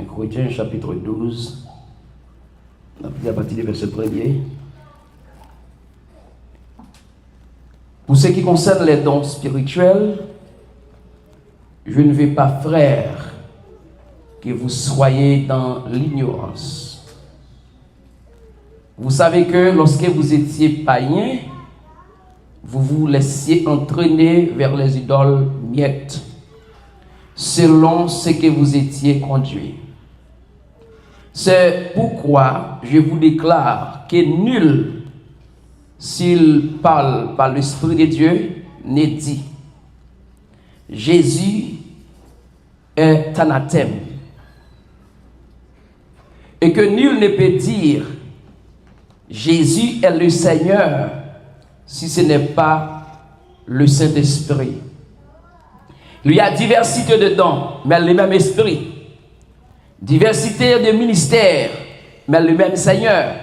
1 Corinthiens chapitre 12, on a pris à partir du verset 1er. Pour ce qui concerne les dons spirituels, je ne veux pas, frères, que vous soyez dans l'ignorance. Vous savez que lorsque vous étiez païens, vous vous laissiez entraîner vers les idoles miettes, selon ce que vous étiez conduits. C'est pourquoi je vous déclare que nul, s'il parle par l'Esprit de Dieu, n'est dit Jésus est anathème, et que nul ne peut dire Jésus est le Seigneur si ce n'est pas le Saint-Esprit. Il y a diversité de dons, mais le même Esprit. Diversité de ministères, mais le même Seigneur.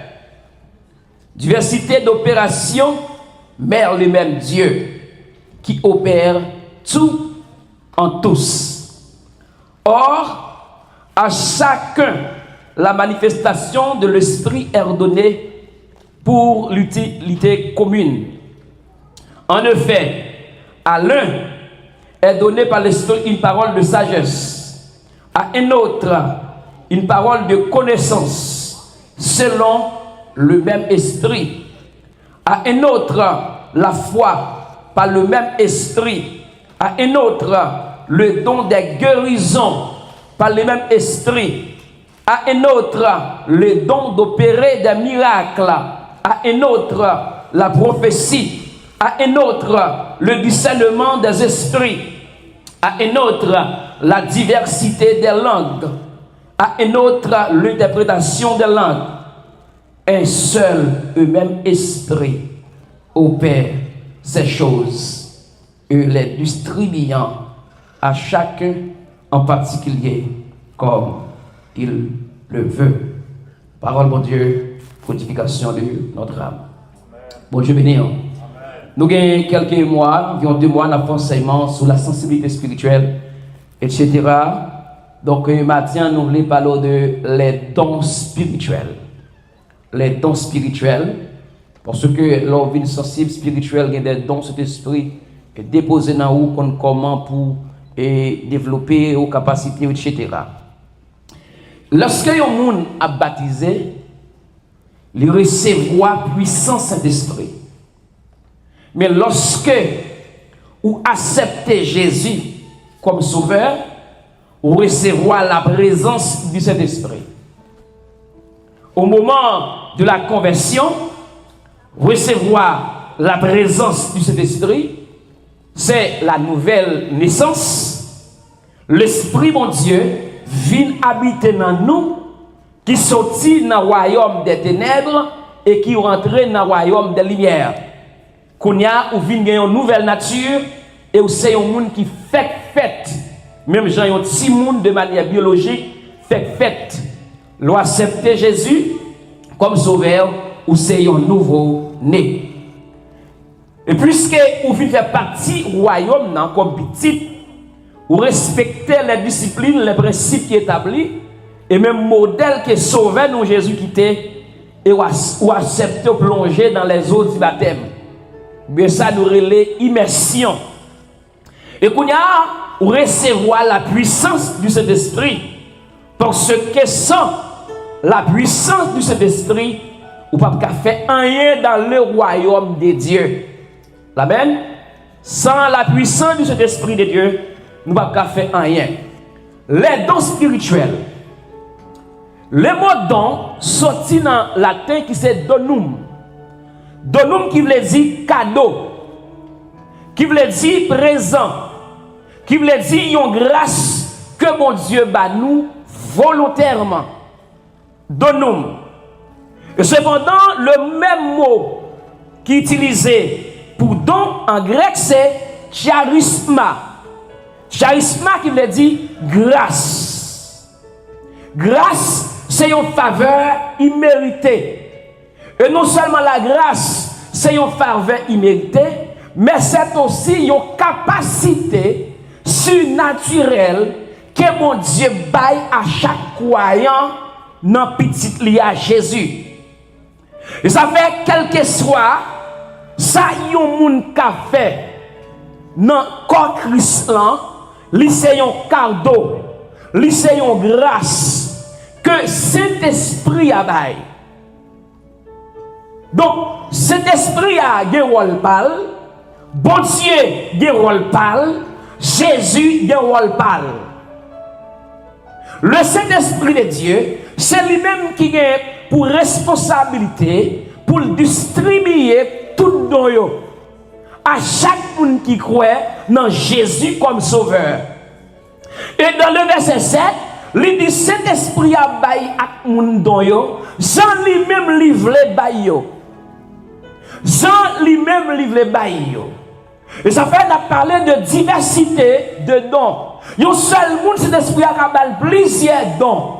Diversité d'opérations, mais le même Dieu qui opère tout en tous. Or, à chacun, la manifestation de l'Esprit est ordonnée pour l'utilité commune. En effet, à l'un est donnée par l'Esprit une parole de sagesse, à un autre une parole de connaissance, selon le même Esprit, à un autre la foi par le même Esprit, à un autre le don des guérisons par le même Esprit, à un autre le don d'opérer des miracles, à un autre la prophétie, à un autre le discernement des esprits, à un autre la diversité des langues, à un autre l'interprétation des langues. Un seul et même esprit opère ces choses et les distribuant à chacun en particulier comme il le veut. Parole, bon Dieu, fortification de notre âme. Bon Dieu béni. Nous avons quelques mois, environ 2 mois, nous enseignement sur la sensibilité spirituelle, etc. Donc, maintenant, nous voulons parler de les dons spirituels. Les dons spirituels, parce que l'homme est sensible spirituel, il y a des dons cet esprit déposés dans nous, comment pour développer aux capacités, etc. Lorsque un monde a baptisé, il recevra puissance Saint-Esprit. Mais lorsque vous acceptez Jésus comme sauveur, vous recevrez la présence du Saint-Esprit. Au moment de la conversion, vous recevrez la présence du Saint-Esprit. C'est la nouvelle naissance. L'Esprit, mon Dieu, vient habiter dans nous, qui sortit dans le royaume des ténèbres et qui rentre dans le royaume des lumières. Qu'on y a, ou vient une nouvelle nature et où c'est un monde qui fait fête. Même gens un petit monde de manière biologique fait fête. L'on accepte Jésus comme sauveur ou c'est un nouveau né. Et puisque vous faites partie du royaume comme petit, vous respectez les disciplines, les principes qui sont établis et même modèle que sauveur nous Jésus quitté et vous acceptez plonger dans les eaux du baptême. Mais ça nous relève immersion. Et qu'on y a, ou recevoir la puissance du Saint-Esprit. Parce que sans la puissance du Saint-Esprit, ou pas faire rien dans le royaume de Dieu. Amen. Sans la puissance du Saint-Esprit de Dieu, nous ne pouvons pas faire rien. Les dons spirituels. Le mot don sorti dans le latin qui c'est donum. Donum qui veut dire cadeau, qui veut dire présent, qui veut dire une grâce que mon Dieu bat nous volontairement. Donum. Et cependant, le même mot qui est utilisé pour don en grec c'est charisma. Charisma qui veut dire grâce. Grâce, c'est une faveur imméritée. Et non seulement la grâce, c'est une faveur imméritée, mais c'est aussi une capacité surnaturelle que mon Dieu baille à chaque croyant dans petit lié à Jésus. Et ça fait quel que soit ça yon moun ka fait dans corps Christ là, li c'est un cadeau, li c'est une grâce que Saint-Esprit a baille. Donc Saint-Esprit a gen rôle parle, bon Dieu gen rôle parle, Jésus gen rôle parle. Le Saint-Esprit de Dieu, c'est lui-même qui a pour responsabilité pour distribuer tout don yo à chaque monde qui croit dans Jésus comme sauveur. Et dans le verset 7, il dit Saint-Esprit a baillé à moun don yo, Jean lui-même livre bail yo. Jean lui-même livre bail yo. Et ça fait n'a parlé de diversité de dons. Yon seul monde Saint-Esprit a baillé plusieurs dons.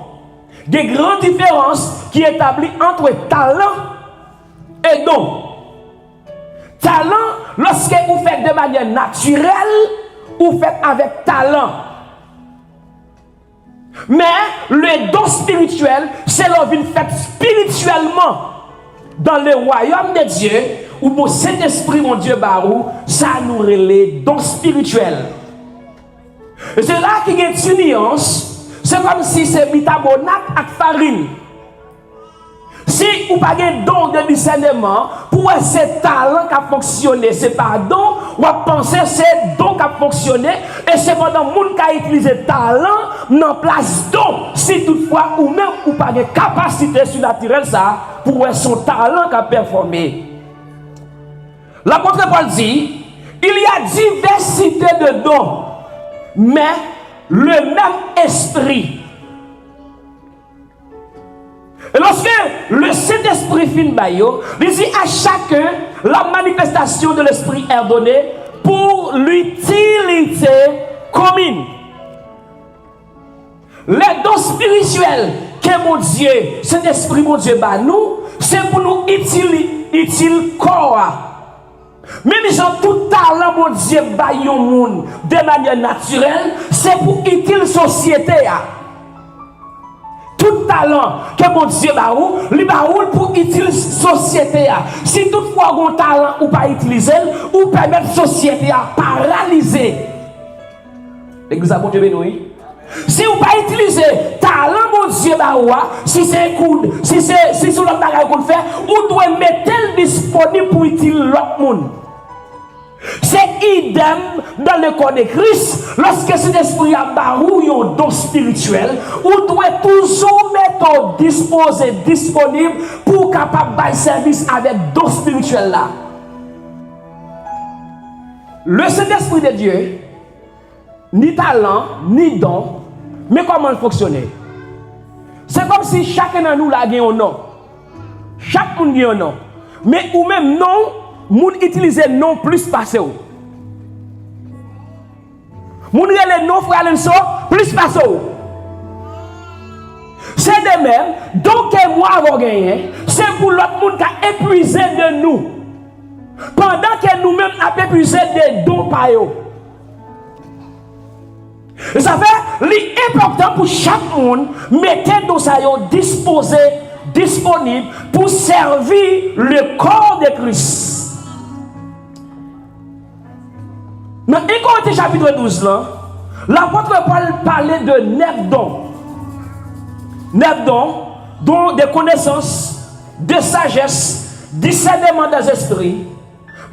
Des grandes différences qui établissent entre talent et don. Talent, lorsque vous faites de manière naturelle, vous faites avec talent. Mais le don spirituel, c'est l'envie fait spirituellement dans le royaume de Dieu, où mon Saint-Esprit, mon Dieu, barou, ça nous relève don spirituel. Et c'est là qu'il y a une nuance. C'est comme si c'est bicarbonate avec farine. Si vous n'avez pas de don de discernement, pour ce talent qui a fonctionné, ce n'est pas don, ou à penser que c'est don qui a fonctionné, et c'est pendant le monde qui a utilisé talent dans place don. Si toutefois, ou même vous n'avez pas de capacité surnaturelle, ça, pour son talent qui a performé. L'apôtre Paul dit, il y a diversité de dons, mais le même esprit. Et lorsque le Saint-Esprit fin bayo, il dit à chacun la manifestation de l'esprit est donnée pour l'utilité commune. Les dons spirituels que mon Dieu, Saint-Esprit mon Dieu bat nous, c'est pour nous utile corps. Même si tout talent, mon Dieu, baille au monde de manière naturelle, c'est pour utile société. Tout talent que mon Dieu baou, il baou pour utile société. Si toutefois mon talent ou pas utiliser, ou permettre la société à paralyser. L'église a bon Dieu béni. Si vous pas utiliser talent mon Dieu baoua, si c'est un coude, si sur l'autre bagage qu'on fait, vous devez mettre le disponible pour utiliser l'autre monde. C'est idem dans le corps de Christ. Lorsque cet esprit a barouillé un don spirituel, vous devez toujours mettre disposé, disponible pour capable de service avec don spirituel là. Le Saint-Esprit de Dieu, ni talent, ni don, mais comment il fonctionne? C'est comme si chacun de nous a un nom. Chaque monde a un nom. Mais ou même non, moun utilise non plus passé. Moun relè non frère so plus passé. C'est de même, donc moi avons gagné, c'est pour l'autre monde qui a épuisé de nous. Pendant que nous-mêmes avons épuisé des dons par eux. Et ça fait l'important pour chaque monde, mettez dans ça disposé, disponible pour servir le corps de Christ. Dans 1 Corinthiens chapitre 12, l'apôtre Paul parlait de 9 dons. 9 dons, dont des connaissances, de sagesse, discernement des esprits,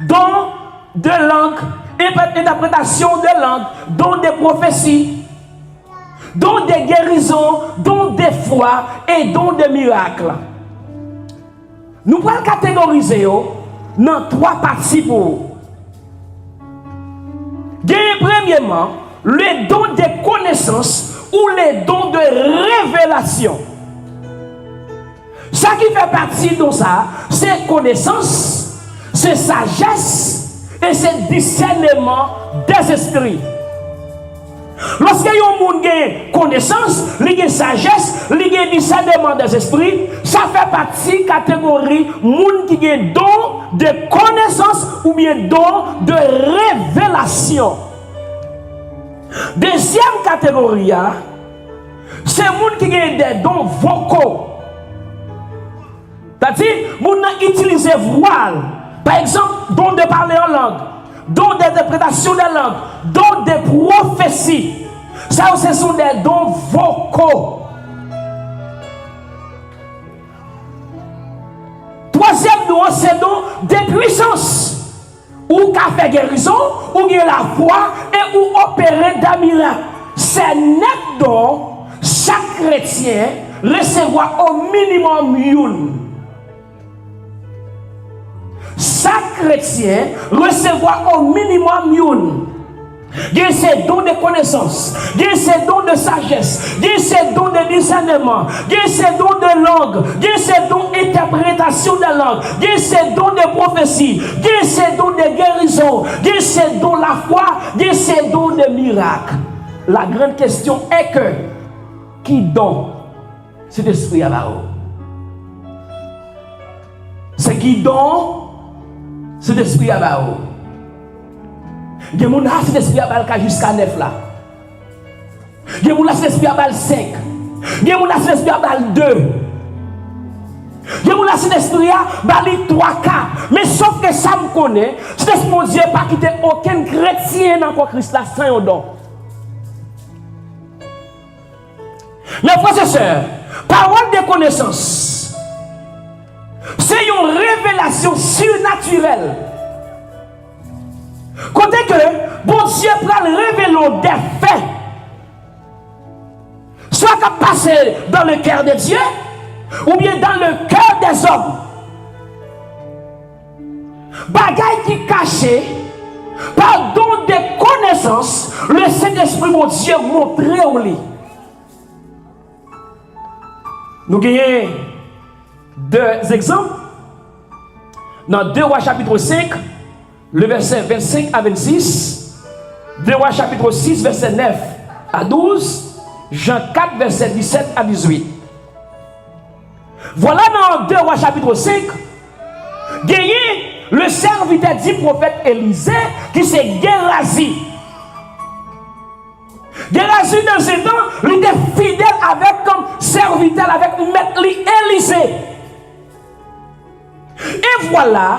dons de langue, interprétation de langue, dont des prophéties, dont des guérisons, dont des foi et dont des miracles. Nous pouvons catégoriser dans 3 parties pour vous. Premièrement, les dons de connaissance ou les dons de révélation. Ça qui fait partie de ça, c'est connaissance, c'est sagesse et c'est discernement des esprits. Lorsque un monde a connaissance, il a sagesse, il a discernement des esprits, ça fait partie de la catégorie monde qui a don de connaissance ou bien don de révélation. Deuxième catégorie, c'est les gens qui ont des dons vocaux. C'est-à-dire, les gens qui utilisent voile. Par exemple, don de parler en langue, don d'interprétation des langues, don de prophéties. Ça, ce sont des dons vocaux. Troisième don, c'est don de puissance. Ou qu'a fait guérison, ou bien la foi, et ou opérer des miracles. C'est net don, chaque chrétien recevoir au minimum une. Chaque chrétien recevoir au minimum une. Il y a ces dons de connaissance, il y a ces dons de sagesse, il y a ces dons de discernement, il y a ces dons de langue, il y a ces dons d'interprétation de langue, il y a ces dons de prophétie, il y a ces dons de guérison, il y a ces dons de la foi, il y a ces dons de miracle. La grande question est que qui donne cet esprit à là-haut? C'est qui donne cet esprit à là-haut? Il y a des gens qui ont cet esprit à balle jusqu'à 9 là. Il y a des gens qui ont cet esprit à balle 5. Il y a des gens qui ont cet esprit à balle 2. Il y a des gens qui ont cet esprit à balle 3, 4. Mais sauf que ça me connaît, cet esprit de Dieu n'a pas quitté aucun chrétien dans le Christ là sans un don. Mes frères et sœurs, parole de connaissance, c'est une révélation surnaturelle. Côté que bon Dieu peut révéler des faits, soit qu'à passer dans le cœur de Dieu, ou bien dans le cœur des hommes. Bagaille qui cachait, par don de connaissances, le Saint-Esprit, mon Dieu, montré au lit. Nous gagnons deux exemples. Dans 2 Rois chapitre 5, le verset 25 à 26, 2 Rois chapitre 6, verset 9 à 12, Jean 4, verset 17 à 18. Voilà dans 2 Rois chapitre 5, gagné le serviteur du prophète Élisée qui c'est Gérazi. Gérazi dans ce temps, il était fidèle avec comme serviteur, avec maître Élisée. Et voilà,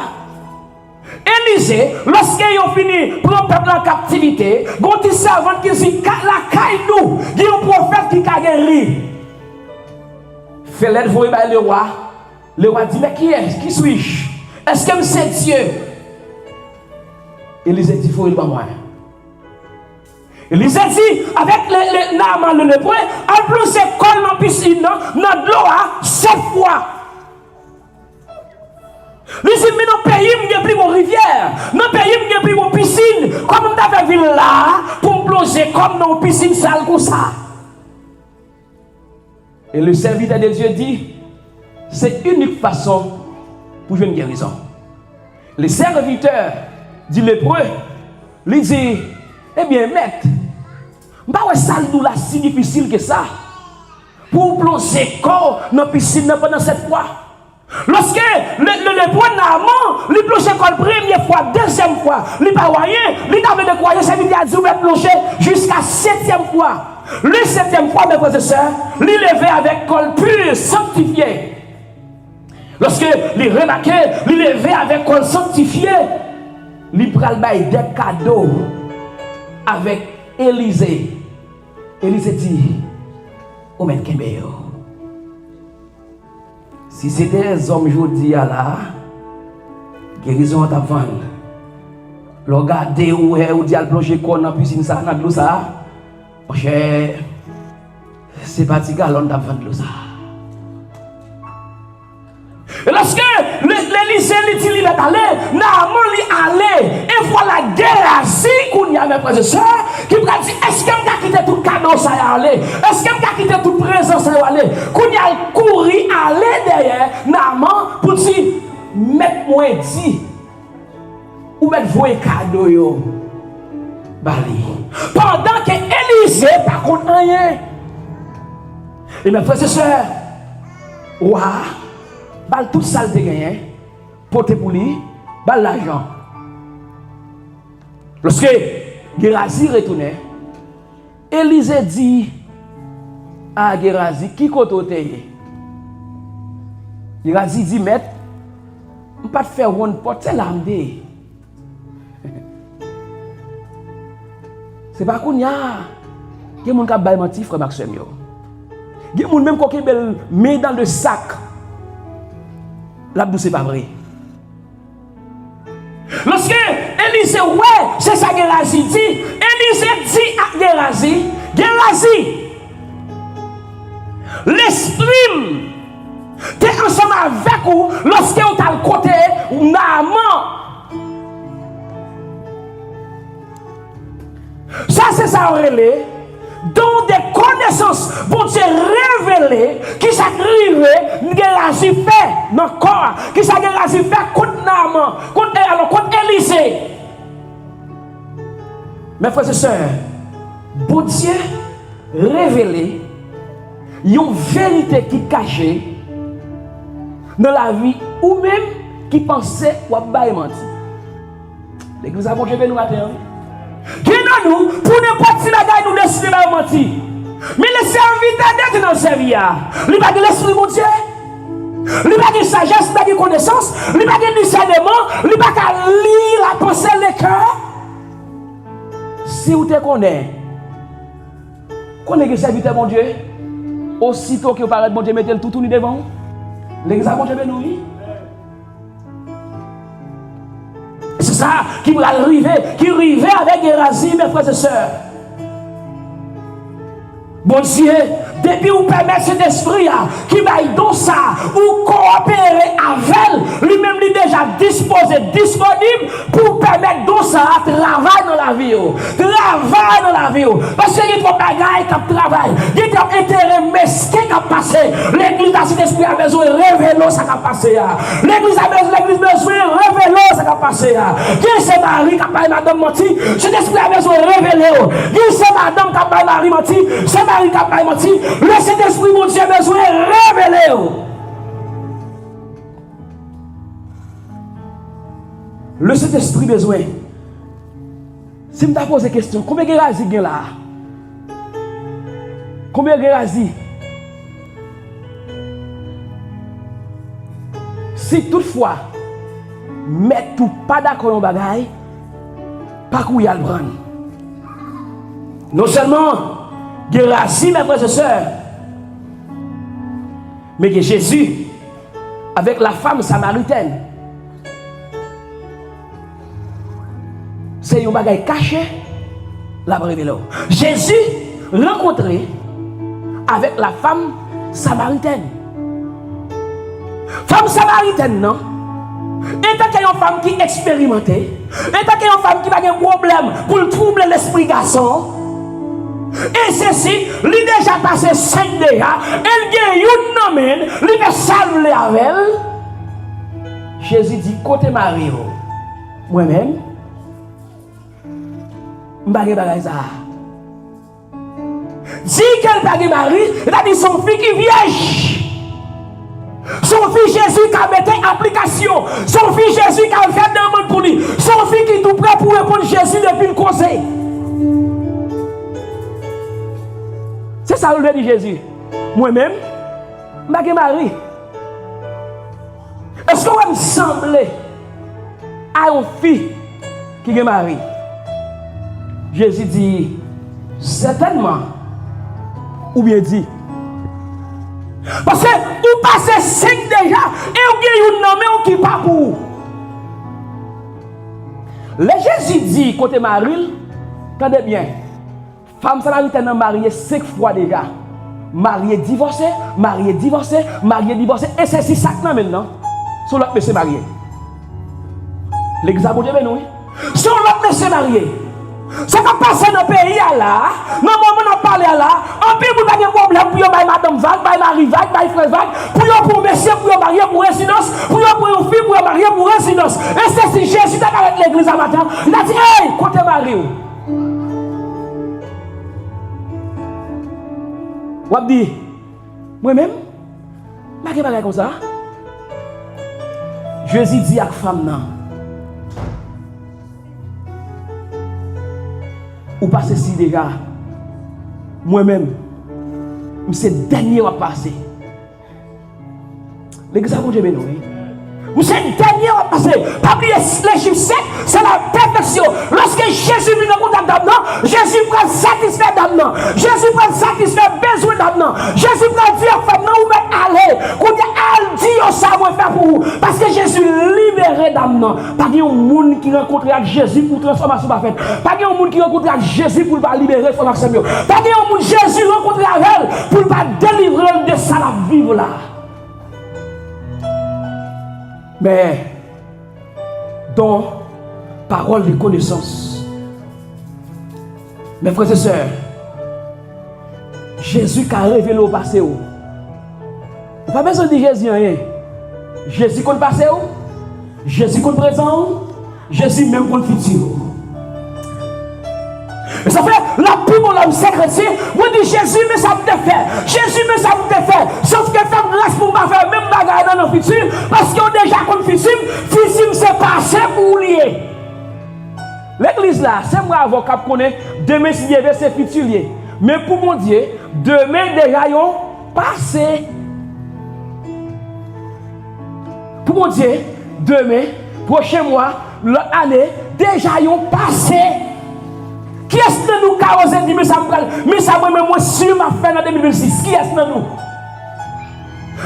Élisée, lorsqu'il a fini pour le peuple en captivité, quand il servant qui dit la caille nous, il y a un prophète qui a guéri. Fais-le voir le roi. Le roi dit, mais qui est-ce? Qui suis-je? Est-ce que c'est Dieu? Élisée dit, il faut le moi. Élisée dit, avec le Naaman le lépreux, en plus c'est colle dans la piscine, dans de l'eau, 7 fois. Il dit, mais dans le pays, il n'y a plus de rivière. Dans le pays, il n'y a plus de piscine. Comment tu as vu là pour me plonger comme dans une piscine sale comme ça? Et le serviteur de Dieu dit, c'est unique façon pour jouer une guérison. Le serviteur du lépreux lui dit, eh bien, maître, ça nous là si difficile que ça. Pour plonger corps dans la piscine pendant 7 fois. Lorsque le lépreux Naaman, il plonge la première fois, deuxième fois, il n'a pas rien, il avait de croire, ça veut dire qu'il va plonger jusqu'à 7e fois. Le 7e fois, mes frères et sœurs, il levé avec col pur, sanctifié. Lorsque il remarquait, il levé avec col sanctifié, il pral des cadeaux avec Élisée. Élisée dit, « Omen Kembeyo. » Si c'était un homme aujourd'hui là, guérison à ta vendre. Regardez où est, où dit à plonger dans la piscine, ça, dans l'eau ça. C'est pas si galon à vendre l'eau ça. Et lorsque l'Élysée dit il est allé, Naaman il allé, et voilà Gérazi qu'on y a mes frères et sœurs, qui me dit est-ce que je quitter tout cadeau ça y aller? Est-ce que je quitter toute présence ça y aller? Qu'on y a couru aller derrière Naaman pour dire mettre moi dit ou mettre vos cadeaux yo bali. Pendant que Élysée par contre rien. Et mes frères et sœurs, ouah, bal tout ça de gagné, porter pour lui, bal l'argent. Lorsque Gérazi retournait, Élisée dit à Gérazi, qui côté? Gérazi dit, maître, je ne peux pas faire une porte, c'est l'âme. C'est pas qu'on y a. Il y a des gens qui ont menti, frère Maxime. Il y a des gens même qui met dans le sac. Là, c'est pas vrai. Lorsque Élisée, ouais, c'est ça que Gérazi dit. Élisée dit à Gérazi, l'esprit t'es ensemble avec vous lorsque vous t'as le côté Naaman. Ça, c'est ça, relais. Dont des connaissances vont se révéler qui s'agrivent, Gérazi fait dans le corps, qui s'agrivent fait contre Naaman, contre Élisée. Mes frères et sœurs, bon Dieu révélé une vérité qui cachée dans la vie ou même qui pensait ou a menti. L'église a bon Dieu nous matin. Qui dans nous, pour n'importe qui nous décider de mentir. Mais le serviteur d'être dans le servir, il n'y a pas de l'esprit de Dieu. Il n'y a pas de sagesse, il n'y a pas de connaissance, il n'y a pas de discernement, il n'y a pas de lire la pensée, le cœur. Si vous te connaissez, connaissez le serviteur de mon Dieu, aussitôt que vous parlez de mon Dieu, mettez le tout tourné devant. L'église a bon Dieu nous. C'est ça qui va arriver, avec Gérazi, mes frères et sœurs. Bon Dieu, depuis vous permettez cet esprit qui va y donner ça, ou coopérer avec lui-même, lui déjà disposé, disponible pour permettre de ça travail dans la vie. Travail dans la vie. Parce qu'il y a trop de bagailles qui travaillent, il y a trop d'intérêt mesquin qui passe. L'église a cet esprit a besoin de révéler ça qui a passé. L'église a besoin de révéler ça qui a passé. Qui c'est Marie qui a parlé madame menti? Cet esprit a besoin de révéler. Qui c'est madame qui a parlé Marie menti? C'est Marie qui a parlé menti. Le Saint-Esprit, mon Dieu, a besoin de révéler. Le Saint-Esprit a besoin. Si je me pose la question, combien de Gérazi il y a là? Combien de Gérazi? Si toutefois, mais tout pas d'accord en bagaille, pas où il y a le prendre. Non seulement Gérazi, mes frères et sœurs, mais que Jésus, avec la femme samaritaine, c'est un bagage caché, la révélé. Jésus rencontré avec la femme samaritaine. Femme samaritaine, non? Étant qu'il y a une femme qui expérimentée, étant qu'il y a une femme qui a un problème pour troubler l'esprit garçon, et ceci, lui déjà passé 5 déjà, elle gagne une nommée, lui fait salver avec elle. Jésus dit, côté Marie, moi-même, je ne vais pas faire ça. Dit qu'elle n'a pas Marie, il a dit son fils qui est vierge. Son fils Jésus qui a mis en application. Son fils Jésus qui a fait demande pour lui. Son fils qui est tout prêt pour répondre Jésus depuis le conseil. C'est ça le dit Jésus. Moi-même, je suis Marie. Est-ce qu'on va me sembler à une fille qui est Marie? Jésus dit, certainement, ou bien dit. Parce que vous passez 5 déjà et vous avez une nommée qui pas pour vous. Le Jésus dit, côté Marie, attendez bien, femme samaritaine mariée 5 fois déjà. Mariée divorcée, mariée divorcée, mariée divorcée. Et c'est 6 sacs maintenant. Sur l'autre monsieur marié. L'examen de nous. Sur l'autre monsieur marié. Ce qui passe dans le pays là, non, on parle là, en plus, vous avez un problème pour madame Vague, pour Marie Vague, pour frère Vague, pour monsieur, pour marier pour résidence, pour une fille, pour marier pour résidence. Et c'est si Jésus est avec l'église à matin, il a dit, hey, côté Marie. Ou dit, moi-même, je ne sais pas comme ça. Jésus dit à la femme, non. Ou pas ceci déjà, moi-même, c'est le dernier à passer. L'église a Dieu béni. C'est le dernier à passer. Pas oublier les chiffres 7, c'est la perfection. Lorsque Jésus vient en contact d'âme, Jésus prend satisfaire d'âme. Jésus prend satisfaire besoin d'âme. Jésus prend dire femme non ou mettre aller. Qu'on dit dit ça va faire pour vous. Parce que Jésus libéré d'âme. Pas de monde qui rencontre avec Jésus pour transformation pas faite. Pas de monde qui rencontre avec Jésus pour pas libérer son accès. Pas de monde Jésus rencontre avec elle pour pas délivrer de ça la vivre là. Mais dans parole de connaissance, mes frères et sœurs, Jésus qui a révélé au passé. Vous n'avez pas besoin de dire Jésus rien. Jésus compte passé, Jésus compte présent, Jésus même compte futur. Et ça fait la plus bonne l'homme secrétaire. Vous dites Jésus, mais ça me fait. Jésus, mais ça me fait. Sauf que faire grâce pour me faire même bagarre dans le futur. Parce qu'on déjà comme futur, c'est passé pour lier. L'église là, c'est moi avocat qui connaît. Demain, si Dieu veut, c'est futur lié. Mais pour mon Dieu, demain, déjà, yon passé. Pour mon Dieu, demain, prochain mois, l'année, déjà, yon passé. Qui est-ce que nous qui a osé dire, mais ça moi sûr m'a fait en 2026? Qui est-ce que nous?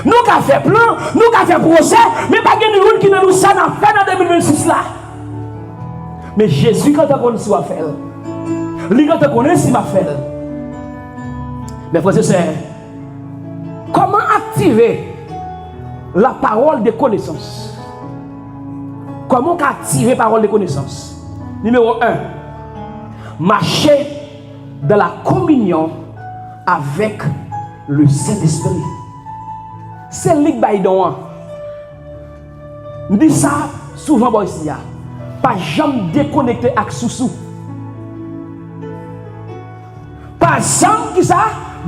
Nous qui avons fait plan, nous qui avons fait procès, mais pas de nous qui nous ça n'a fait en 2026 là. Mais Jésus, quand on sait quoi faire, lui, quand on connaît, il m'a fait. Mais frères et sœurs, comment activer la parole de connaissance? Comment activer la parole de connaissance? Numéro 1. Marcher dans la communion avec le Saint-Esprit. C'est lui qui va y donner. Je dis ça souvent ici. Pas jamais déconnecté avec Soussou. Pas jamais qui ça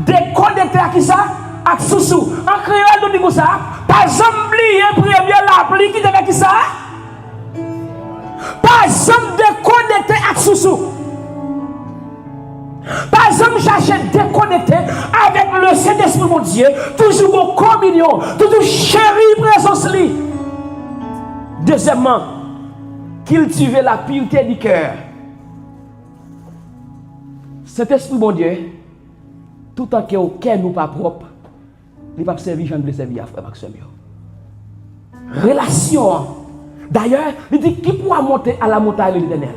déconnecté avec qui ça avec Soussou. En créole nous dit ça. Pas jamais oublier premier l'appli qui devait qui ça. Pas jamais déconnecté avec Soussou. Par exemple, chercher déconnecté avec le Saint-Esprit, mon Dieu, toujours en communion, toujours chéri présence lui. Deuxièmement, cultiver la pureté du cœur. Saint-Esprit, mon Dieu, tout en que au cœur nous pas propre, il va servir, j'en ai servi à frère Maxime. Relation. D'ailleurs, il dit qui pourra monter à la montagne de l'Éternel?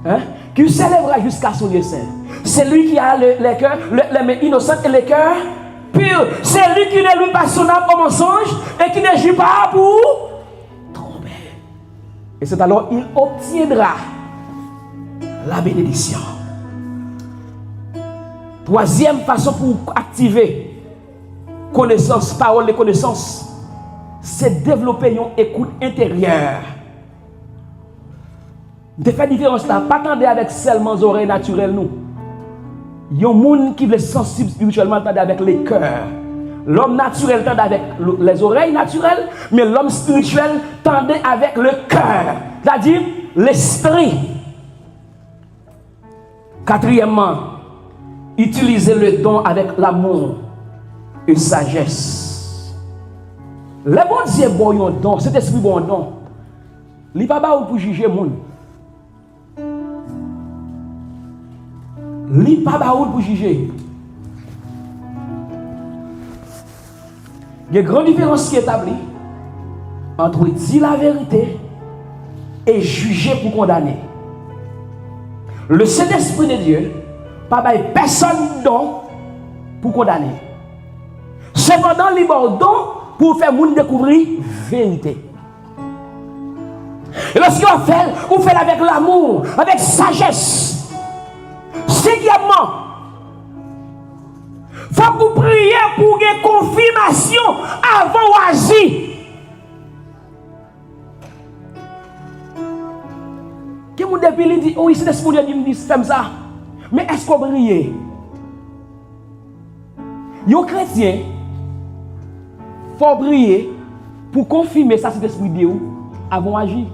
Hein? Qui s'élèvera jusqu'à son lieu saint. C'est lui qui a les cœurs, les mains innocentes et les cœurs purs. C'est lui qui ne lui pas son âme au mensonge et qui ne joue pas pour tromper. Et c'est alors il obtiendra la bénédiction. Troisième façon pour activer connaissance, parole de connaissance, c'est développer une écoute intérieure. De faire différence là, pas attendre avec seulement les oreilles naturelles nous. Il y a un monde qui est sensible spirituellement attendre avec les cœurs. L'homme naturel tend avec les oreilles naturelles, mais l'homme spirituel tend avec le cœur, c'est-à-dire l'esprit. Quatrièmement, utiliser le don avec l'amour et sagesse. Le bon Dieu bon un don, cet esprit bon don. Il n'est pas pour juger le monde. Li pas baoul pour juger. Il y a une grande différence qui est établie entre dire la vérité et juger pour condamner. Le Saint-Esprit de Dieu pas bail personne don pour condamner. Cependant, il bon don pour faire moun découvrir vérité. Et lorsqu'il va faire, vous faites avec l'amour, avec sagesse. Cinquièmement, il faut que vous priez pour une confirmation avant d'agir. Qui vous depuis dit, oui, c'est l'esprit de Dieu qui me dit, fais ça. Mais est-ce qu'on prie? Les chrétiens, il faut prier pour confirmer ça, c'est l'esprit de Dieu avant d'agir.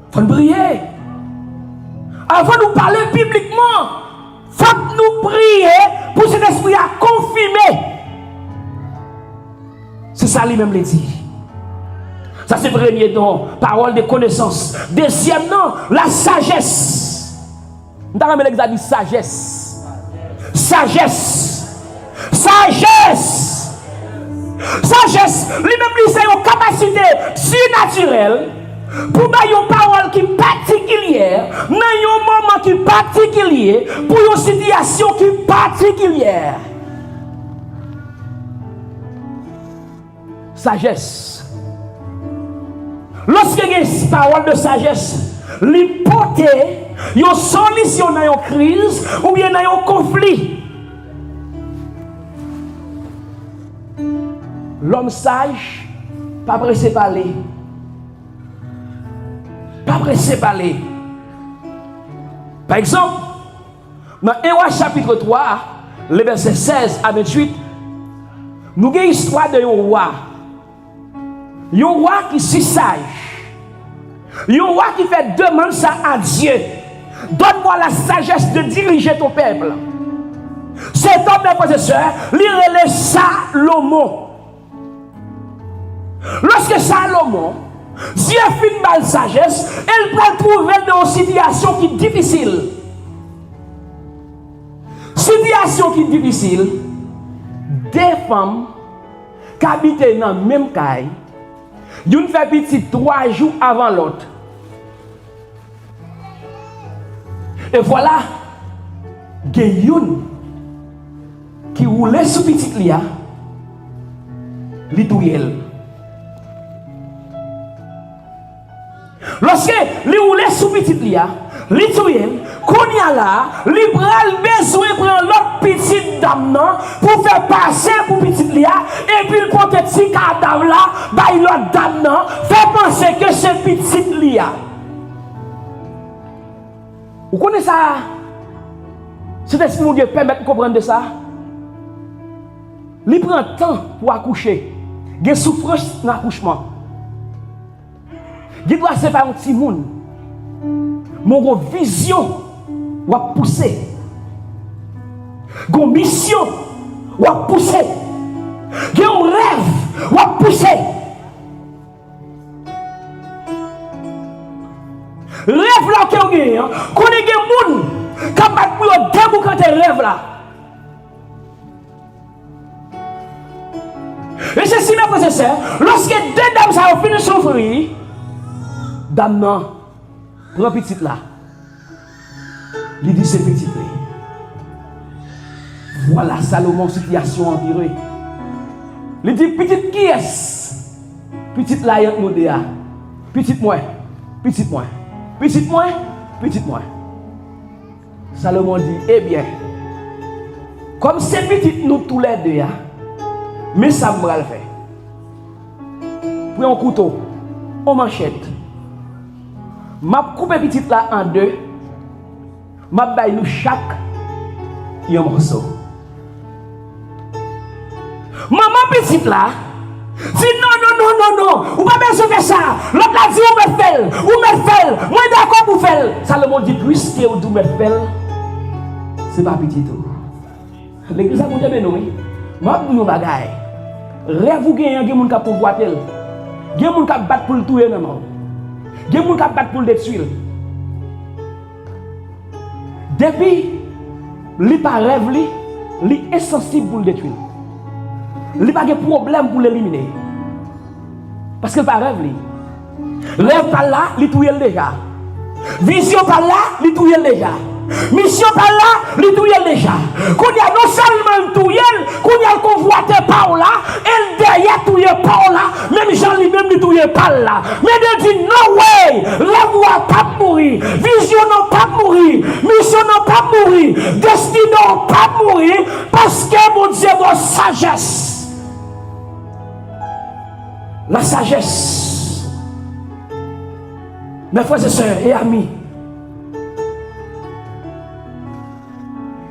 Il faut prier. avant de nous parler publiquement, il faut nous prier pour cet esprit à confirmer. C'est ça lui-même le dit. Ça c'est le premier don, parole de connaissance. Deuxième nom, la sagesse. Nous avons l'examen sagesse. Sagesse. Sagesse. Sagesse. Lui-même lui c'est une capacité surnaturelle pour avoir une parole qui est particulière, dans un moment qui est particulier, pour une situation qui est particulière. Sagesse. Lorsque il y a une parole de sagesse, l'hypothèse, une solution dans une crise ou bien dans un conflit. L'homme sage, pas pressé parler. Pas pressé parler. Par exemple, dans Héroïe chapitre 3, les versets 16 à 28, nous avons l'histoire de un roi. Un roi qui est sage. Un roi qui fait demande ça à Dieu. Donne-moi la sagesse de diriger ton peuple. Cet homme, mes frères et sœurs, il relève Salomon. Lorsque Salomon, Dieu fait une belle sagesse, elle peut trouver dans une situation qui est difficile. Situation qui est difficile, des femmes qui habitent dans la même caille, une fait petit 3 jours avant l'autre. Et voilà, il y a une qui roulait sous petit lia, l'itouyel. Lorsque il roulait sous petit lia, l'itouyel, qu'on y a là, il prend besoin de prendre l'autre petite dame pour faire passer pour petit lia, et puis il prend ce petit cadavre là, bah l'autre dame fait penser que c'est petit lia. Vous connaissez ça? C'est esprit de Dieu permet de comprendre ça. Il prend temps pour accoucher. Il y a souffrance dans l'accouchement. Il doit se faire un petit monde. Mon vision va pousser. Mon mission va pousser. Il y a un rêve va pousser. Rêve là que vous avez, qu'on ait des gens qui battent pour le déboucanter rêve là. Et c'est si mes frères et sœurs, lorsque deux dames ça ont fini de souffrir, dame non, prends petite là. Il dit c'est petite là. Voilà Salomon situation empirée. Il dit petite qui est? Petite là y'a modéa. Petite moi. Petite moi. Petite moi. Petite moi. Salomon dit eh bien, comme c'est petite nous tous les deux, mais ça va le faire. Prenez un couteau, on manchette. M'a coupé petite là en deux. M'a baille nous chaque un morceau. Maman petite là dit non, ou pas besoin de faire ça. L'autre là dit ou me fait, moi d'accord pour faire. Salomon dit puisque ou me fait, c'est pas petit tout. L'église a monté bien oui. M'a pour nous bagaille. Rêve vous gagnez des gens qui pour voir tel. Des gens qui battent pour le tuer non. Des gens qui battent pour le détruire. Depuis li pas rêve li est sensible pour le détruire. Il n'y a pas de problème pour l'éliminer. Parce que pas rêve. Rêve par là, il touille déjà. Vision par là, il touille déjà. Mission par là, il touille déjà. Quand il y a non seulement il touille, quand il y a convoité par là, et derrière touille par là, même Jean lui-même il touille par là. Mais il dit no way, rêve n'a pas mourir, vision n'a pas mourir, mission n'a pas mourir, destinée n'a pas mourir, parce que mon Dieu, votre sagesse. La sagesse. Mes frères et sœurs et amis,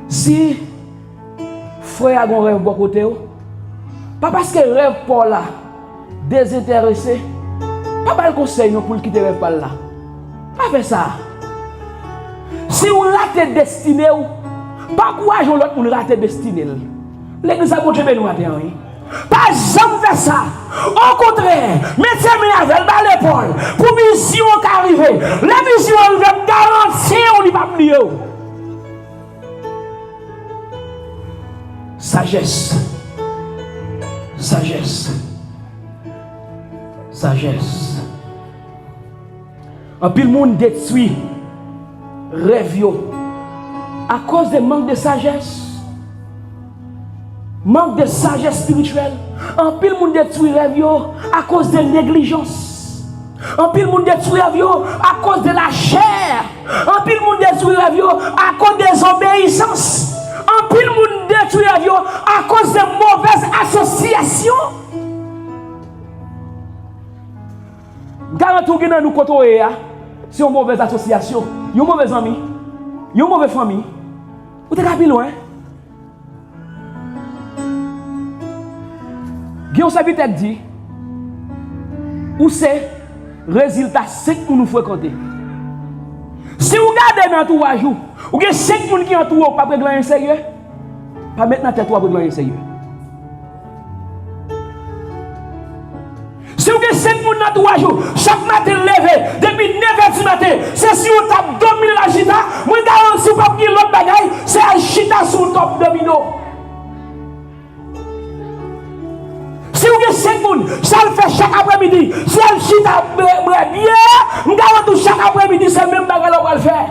si frère a un rêve bon côté, pas parce que rêve pour là désintéressé, pas le conseil pour quitter rêve par là. Pas faire ça. Si si on rate destinée, pas courage l'autre pour rater destinée. L'église a continué nous matin. Pas jamais faire ça. Au contraire, mettez avec l'épaule pour mission qui arrive. La mission va garantir on n'y va plus. Sagesse. Sagesse. Sagesse. Un pile monde détruit rêve à cause de manque de sagesse. Manque de sagesse spirituelle. Un pile monde détruit rêve à cause de négligence. Un pile monde détruit rêve à cause de la chair. Un pile monde détruit rêve à cause des obéissances. Un pile monde détruit rêve à cause de mauvaises associations. Garantou que nous côtoyer c'est une mauvaise association, une mauvaise ami, une mauvaise famille. Vous êtes plus loin. Guillaume Savitek dit, où c'est résultat 5 pour nous fréquenter. Si vous regardez dans tout à jour, vous avez 5 personnes qui entourent pas prendre un sérieux, pas maintenant tête pour prendre un sérieux. Si vous avez 5 personnes dans 3 jours, chaque matin levé, depuis 9h du matin, c'est si vous tapez 2000 la chita, vous garantis si vous avez l'autre bagaille, c'est un chita sur le top domino. Si vous avez 5 personnes, ça le fait chaque après-midi. Si elle chita bien, vous garantis chaque après-midi, c'est le même bagaille qu'on va le faire.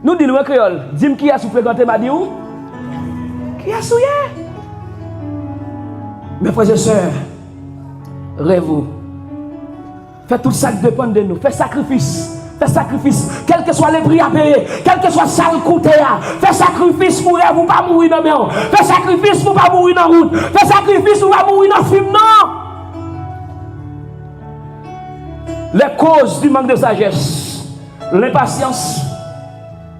Nous disons le créole, dis-moi qui a fréquenté ma diou? Qui a souillé? Mes frères et sœurs, rêvez-vous. Faites tout ça qui dépend de nous. Faites sacrifice. Faites sacrifice. Quel que soit les prix à payer, quel que soit ça le coût, faites sacrifice pour ne pas mourir dans le maison. Faites sacrifice pour ne pas mourir dans la route. Faites sacrifice pour ne pas mourir dans le film. Non! Les causes du manque de sagesse, l'impatience.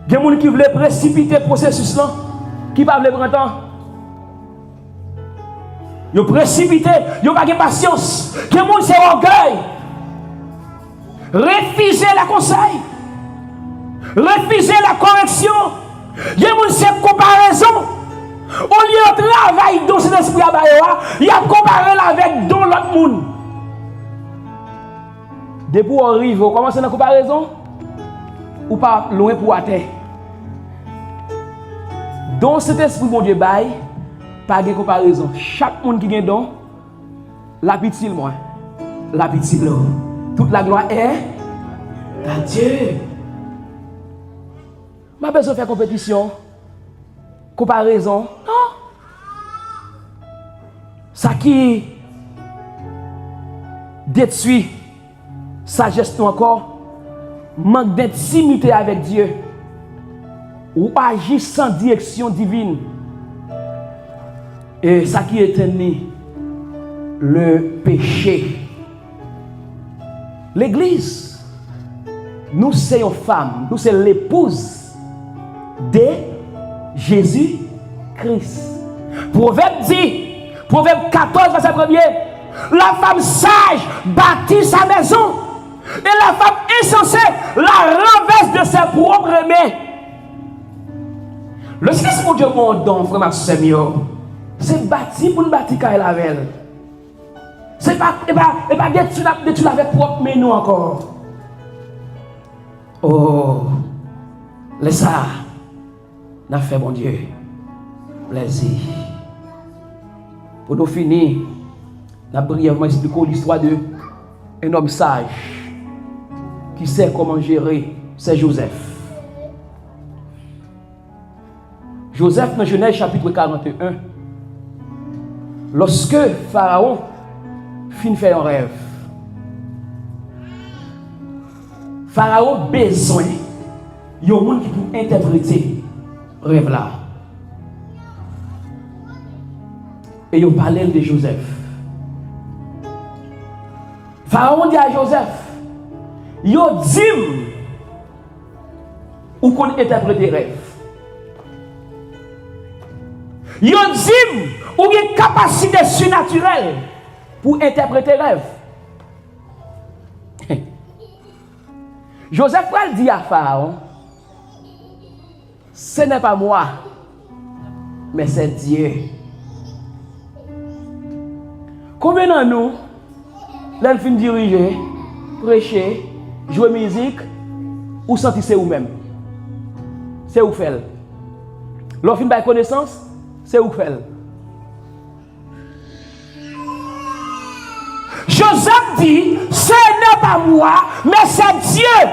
Il y a des gens qui veulent précipiter le processus là. Qui ne veut pas prendre temps. Ils précipité, ils n'ont pas de patience. Il y a des gens qui ont orgueil. Refuser la conseil. Refuser la correction. Il y a des gens qui ont comparaison. Au lieu de travailler dans cet esprit à Bayoua, il y a comparé avec dans l'autre monde. Depuis qu'on arrive, on commence la comparaison. Ou pas loin pour atteindre. Dans cet esprit, mon Dieu, pas de comparaison. Chaque monde qui gagne don, la petite moi, la petite l'eau. Toute la gloire est à Dieu. Je n'ai pas besoin de faire compétition, comparaison. Non. Ça qui détruit sagesse encore, manque d'intimité avec Dieu. Ou agir sans direction divine. Et ça qui est né, le péché. L'église, nous sommes femmes, nous sommes l'épouse de Jésus-Christ. Proverbe dit, Proverbe 14, verset 1er, la femme sage bâtit sa maison, et la femme insensée la renverse de ses propres mains. Le Christ pour Dieu mon don, frère Maxime, c'est bâti pour nous bâtir quand elle avait. C'est pas détruire avec propre mais nous encore. Oh, laisse ça, n'a fait mon Dieu plaisir. Pour nous finir, nous avons brièvement expliqué l'histoire d'un homme sage qui sait comment gérer, c'est Joseph. Joseph dans Genèse chapitre 41, lorsque Pharaon fin fait un rêve, Pharaon besoin de monde qui peut interpréter le rêve là. Et il parlait de Joseph. Pharaon dit à Joseph, yo dit ou qu'on interprète les rêves. Yo dit ou une capacité surnaturelle pour interpréter les rêves. Joseph va dire à Pharaon, ce n'est pas moi, mais c'est Dieu. Combien d'entre nous, l'un fin diriger, prêcher, jouer musique, ou sentir c'est vous-même? C'est vous fait. L'on fin par connaissance, c'est vous fait. Joseph dit, ce n'est pas moi, mais c'est Dieu.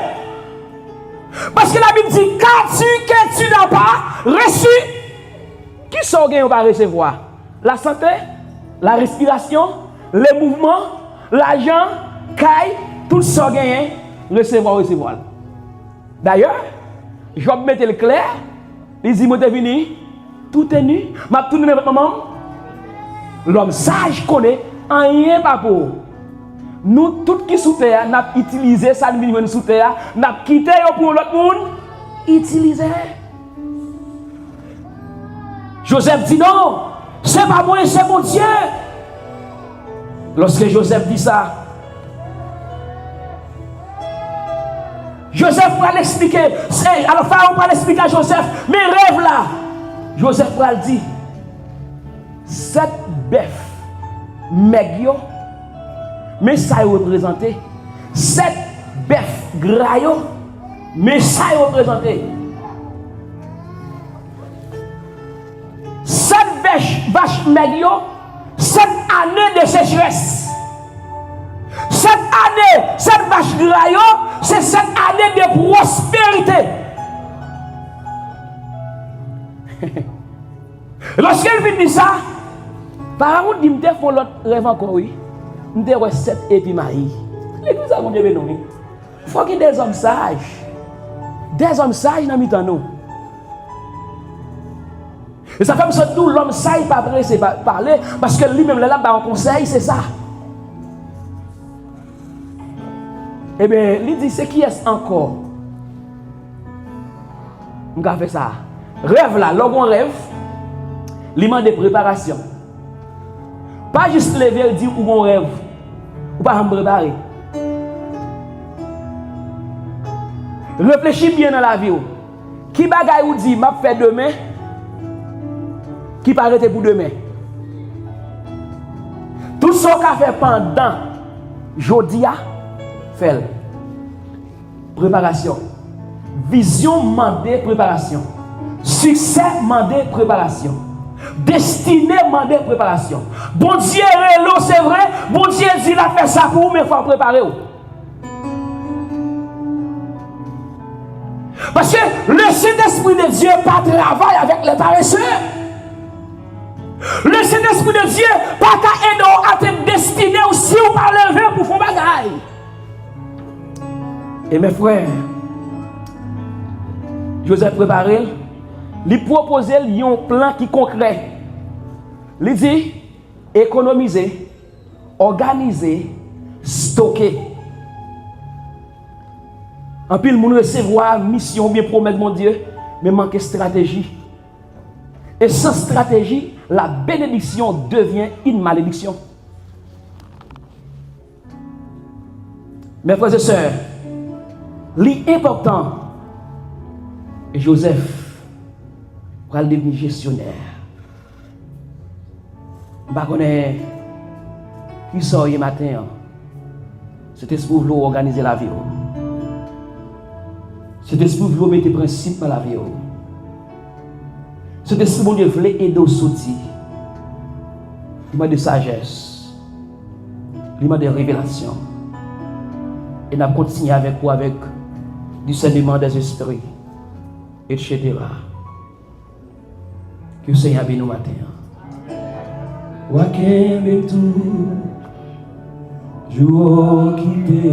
Parce que la Bible dit, que tu n'as pas reçu, qui sont gagnés va recevoir? La santé, la respiration, les mouvements, l'argent, caille, tout ça gagné, recevoir. D'ailleurs, Job mettait le clair, il dit, moi t'es venu, tout est nu, m'a tout donné votre maman. L'homme sage connaît, rien pas pour. Nous, tout qui sous terre, nous utilisé ça, nous sous terre, nous quitté pour l'autre monde, utiliser. Joseph dit non, c'est pas moi, c'est mon Dieu. Lorsque Joseph dit ça, Joseph va l'expliquer. Alors, Pharaon va l'expliquer à Joseph, mes rêves là. Joseph va le dire, cette bœuf, Megyo, mais ça est représenté. Cette bœuf, Grayo, mais ça est représenté. Cette vache Megyo, cette année de sécheresse. Cette année, cette vache Grayo, c'est cette année de prospérité. Lorsqu'elle vient dire ça, Pharaon dit, je fais l'autre rêve encore, oui. Je fais 7 et puis Marie. L'église a mon Dieu béni. Il faut qu'il y ait des hommes sages. Des hommes sages dans le nous. Et ça fait que tout l'homme sage pas pressé parler parce que lui-même là en conseil, c'est ça. Eh bien, il dit, c'est qui est encore? On a fait ça. Rêve là, lorsqu'on rêve, il demande de préparation. Pas juste lever et dire où on rêve. Ou pas me préparer. Réfléchis bien dans la vie. Qui bagaille ou dit, m'a fait demain? Qui pas arrêter pour demain? Tout ce qu'on a fait pendant Jodia, fait. Préparation. Vision mandée préparation. Succès mandé préparation. Destinée mandé préparation. Bon Dieu est là, c'est vrai. Bon Dieu dit il a fait ça pour vous, mais il faut préparer. Parce que le Saint-Esprit de Dieu pas travaille avec les paresseux. Le Saint-Esprit de Dieu pas qu'à aider à te destiner aussi ou pas lever pour faire bagaille. Et mes frères, Joseph préparé, il propose un plan qui est concret. Il dit économiser, organiser, stocker. En pile, moun recevoir mission bien promettre mon Dieu, mais manque stratégie. Et sans stratégie, la bénédiction devient une malédiction. Mes frères et sœurs, l'important, Joseph va devenir gestionnaire. Je ne sais pas qui sort hier matin. C'était pour vous organiser la vie. C'était pour vous mettre des principes dans la vie. C'était pour vous aider au soutien. Il de sagesse. Il de révélation. Et nous continuons avec vous avec discernement des esprits, etc. Que le Seigneur bénisse nous matin. Wakembe tout, jour quitté,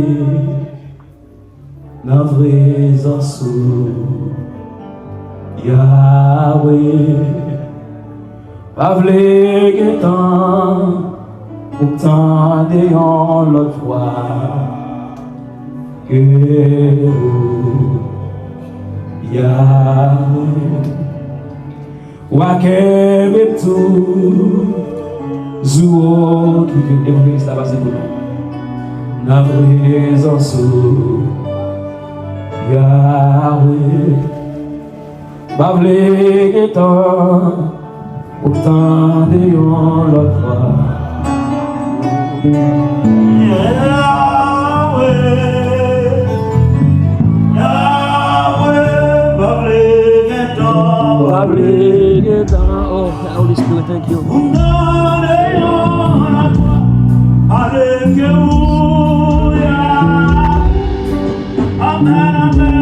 la présence Yahweh, pas vle que tant, pourtant déant l'autre fois. Que Yahweh Wakembe tout Zouo qui vient d'évoluer ça va c'est pour nous la présence Yahweh. Bavle getan, autant de yon l'autre fois. Yahweh, Yahweh, bavle getan. Oh, Holy Spirit, thank you. Autant de yon l'autre fois. Alléluia. Amen, amen.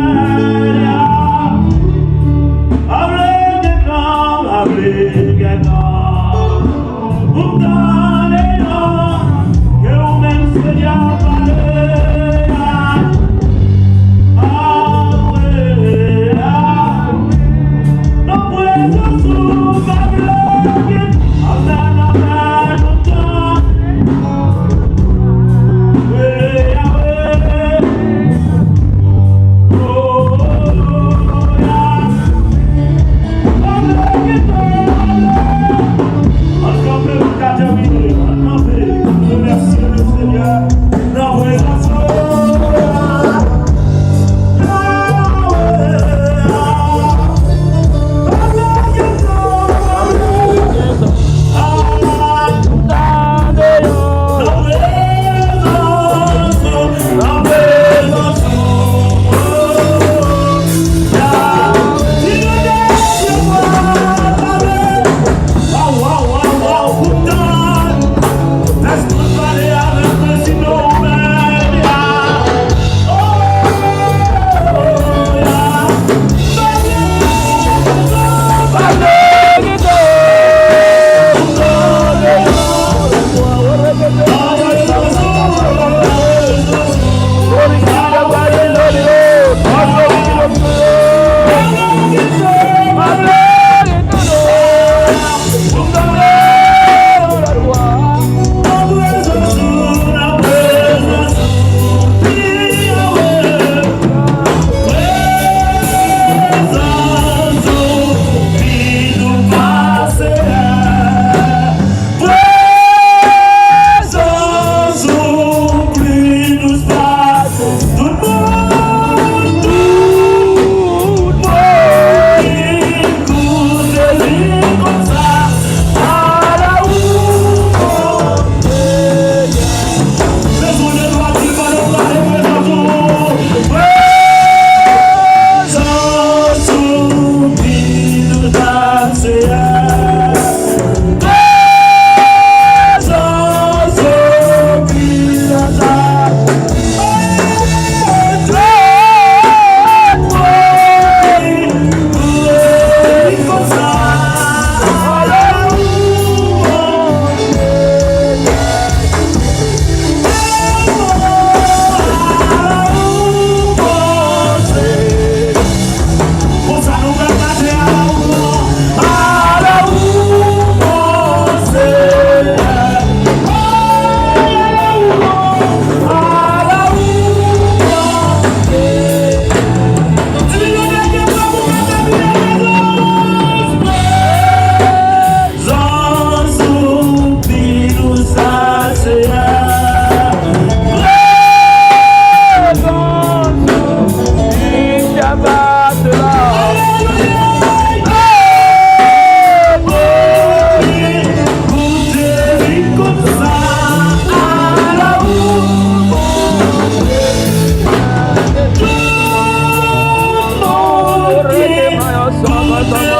Song